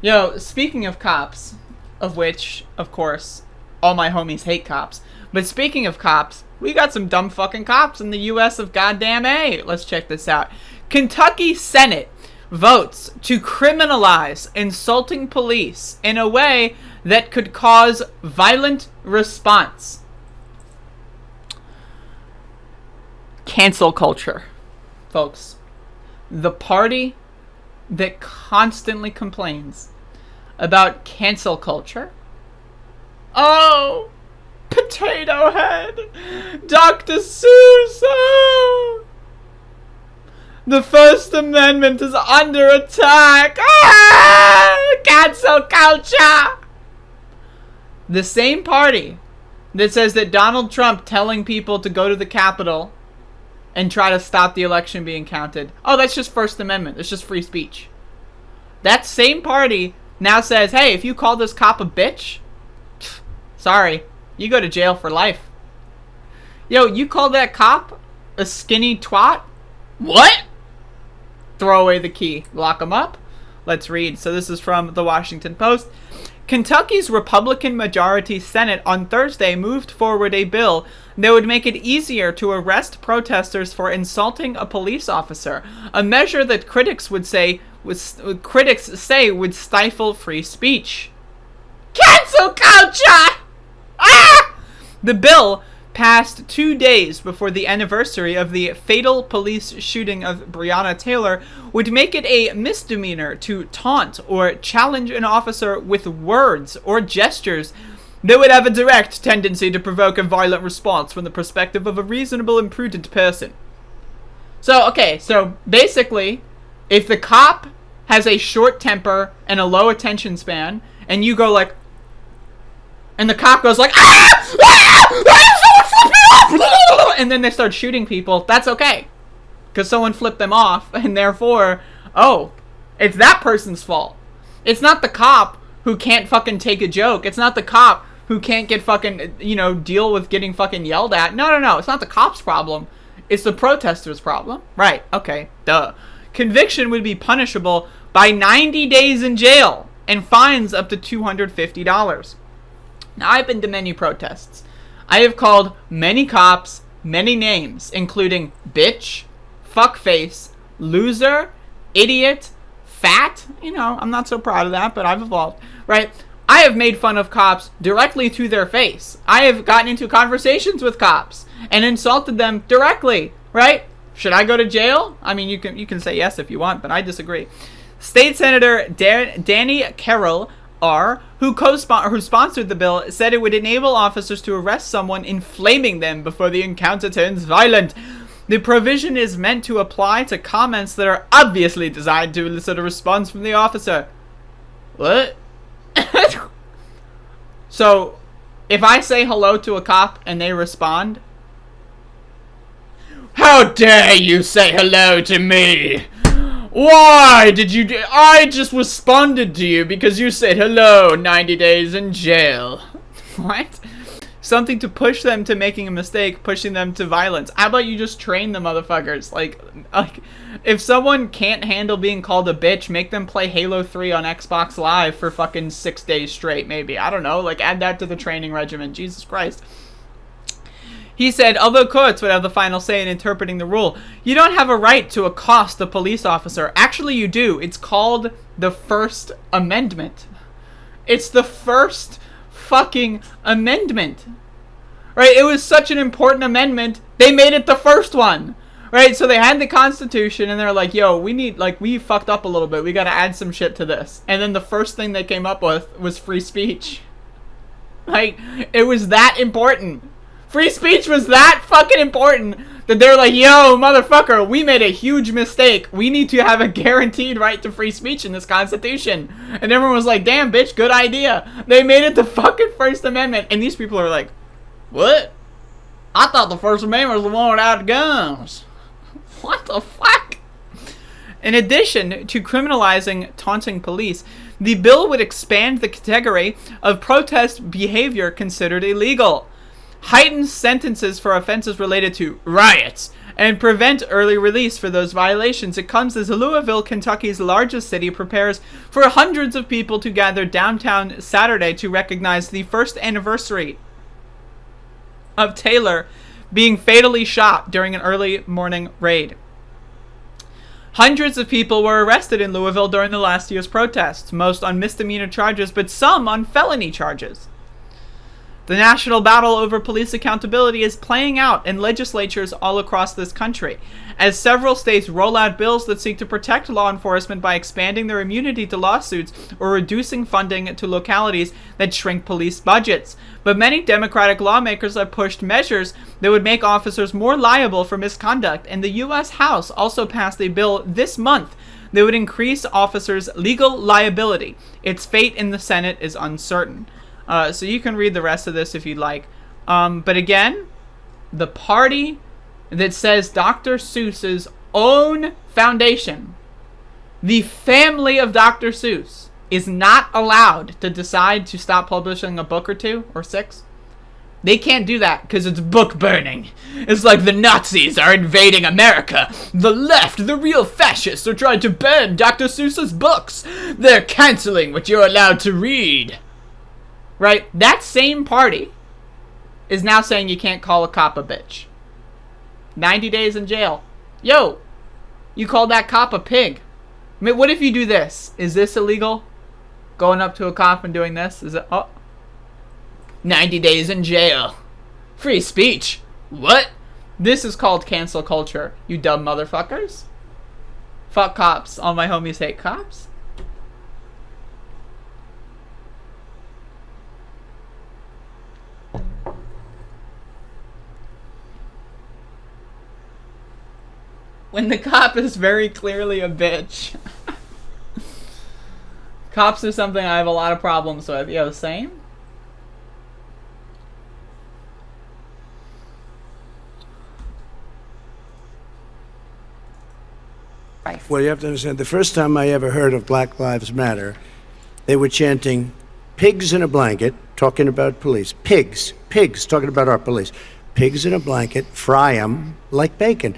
Yo, speaking of cops, of which, of course, all my homies hate cops. But speaking of cops, we got some dumb fucking cops in the U.S. of goddamn A. Let's check this out. Kentucky Senate votes to criminalize insulting police in a way that could cause violent response. Cancel culture, folks. The party that constantly complains about cancel culture. Oh, Potato Head, Dr. Seuss. The First Amendment is under attack. Cancel culture. The same party that says that Donald Trump telling people to go to the Capitol and try to stop the election being counted, oh, that's just First Amendment. It's just free speech. That same party now says, hey, if you call this cop a bitch, sorry, you go to jail for life. Yo, you call that cop a skinny twat? What? Throw away the key. Lock him up. Let's read. So this is from the Washington Post. Kentucky's Republican majority Senate on Thursday moved forward a bill that would make it easier to arrest protesters for insulting a police officer, a measure that critics say would stifle free speech. Cancel culture! Ah! The bill passed 2 days before the anniversary of the fatal police shooting of Breonna Taylor would make it a misdemeanor to taunt or challenge an officer with words or gestures that would have a direct tendency to provoke a violent response from the perspective of a reasonable and prudent person. So basically, if the cop has a short temper and a low attention span, and you go like, and the cop goes like, and then they start shooting people, that's okay. Because someone flipped them off, and therefore, oh, it's that person's fault. It's not the cop who can't fucking take a joke. It's not the cop who can't get fucking, deal with getting fucking yelled at. No. It's not the cop's problem. It's the protester's problem. Right, okay, duh. Conviction would be punishable by 90 days in jail and fines up to $250. Now, I've been to many protests. I have called many cops many names, including bitch, fuckface, loser, idiot, fat. I'm not so proud of that, but I've evolved, right? I have made fun of cops directly to their face. I have gotten into conversations with cops and insulted them directly, right? Should I go to jail? I mean, you can say yes if you want, but I disagree. State Senator Danny Carroll who sponsored the bill, said it would enable officers to arrest someone inflaming them before the encounter turns violent. The provision is meant to apply to comments that are obviously designed to elicit a response from the officer. What? So, if I say hello to a cop and they respond, how dare you say hello to me? Why did you I just responded to you because you said hello, 90 days in jail. What? Something to push them to making a mistake, pushing them to violence. How about you just train the motherfuckers? Like if someone can't handle being called a bitch, make them play Halo 3 on Xbox Live for fucking 6 days straight, maybe. I don't know, add that to the training regimen. Jesus Christ. He said, although courts would have the final say in interpreting the rule, you don't have a right to accost a police officer. Actually, you do. It's called the First Amendment. It's the First fucking Amendment. Right? It was such an important amendment, they made it the first one. Right? So they had the Constitution, and they're like, yo, we fucked up a little bit. We gotta add some shit to this. And then the first thing they came up with was free speech. It was that important. Free speech was that fucking important that they're like, yo, motherfucker, we made a huge mistake. We need to have a guaranteed right to free speech in this Constitution. And everyone was like, damn, bitch, good idea. They made it the fucking First Amendment. And these people are like, what? I thought the First Amendment was the one without guns. What the fuck? In addition to criminalizing taunting police, the bill would expand the category of protest behavior considered illegal. Heightened sentences for offenses related to riots and prevent early release for those violations. It comes as Louisville, Kentucky's largest city, prepares for hundreds of people to gather downtown Saturday to recognize the first anniversary of Taylor being fatally shot during an early morning raid. Hundreds of people were arrested in Louisville during the last year's protests, most on misdemeanor charges, but some on felony charges. The national battle over police accountability is playing out in legislatures all across this country, as several states roll out bills that seek to protect law enforcement by expanding their immunity to lawsuits or reducing funding to localities that shrink police budgets. But many Democratic lawmakers have pushed measures that would make officers more liable for misconduct, and the U.S. House also passed a bill this month that would increase officers' legal liability. Its fate in the Senate is uncertain. So you can read the rest of this if you'd like. But again, the party that says Dr. Seuss's own foundation, the family of Dr. Seuss, is not allowed to decide to stop publishing a book or 2 or 6. They can't do that because it's book burning. It's like the Nazis are invading America. The left, the real fascists, are trying to burn Dr. Seuss's books. They're canceling what you're allowed to read. Right? That same party is now saying you can't call a cop a bitch. 90 days in jail. Yo, you called that cop a pig. I mean, what if you do this? Is this illegal? Going up to a cop and doing this? Is it? Oh. 90 days in jail. Free speech. What? This is called cancel culture, you dumb motherfuckers. Fuck cops. All my homies hate cops. When the cop is very clearly a bitch. Cops are something I have a lot of problems with. Yo, same? Well, you have to understand, the first time I ever heard of Black Lives Matter, they were chanting, pigs in a blanket, talking about police. Pigs, talking about our police. Pigs in a blanket, fry them like bacon.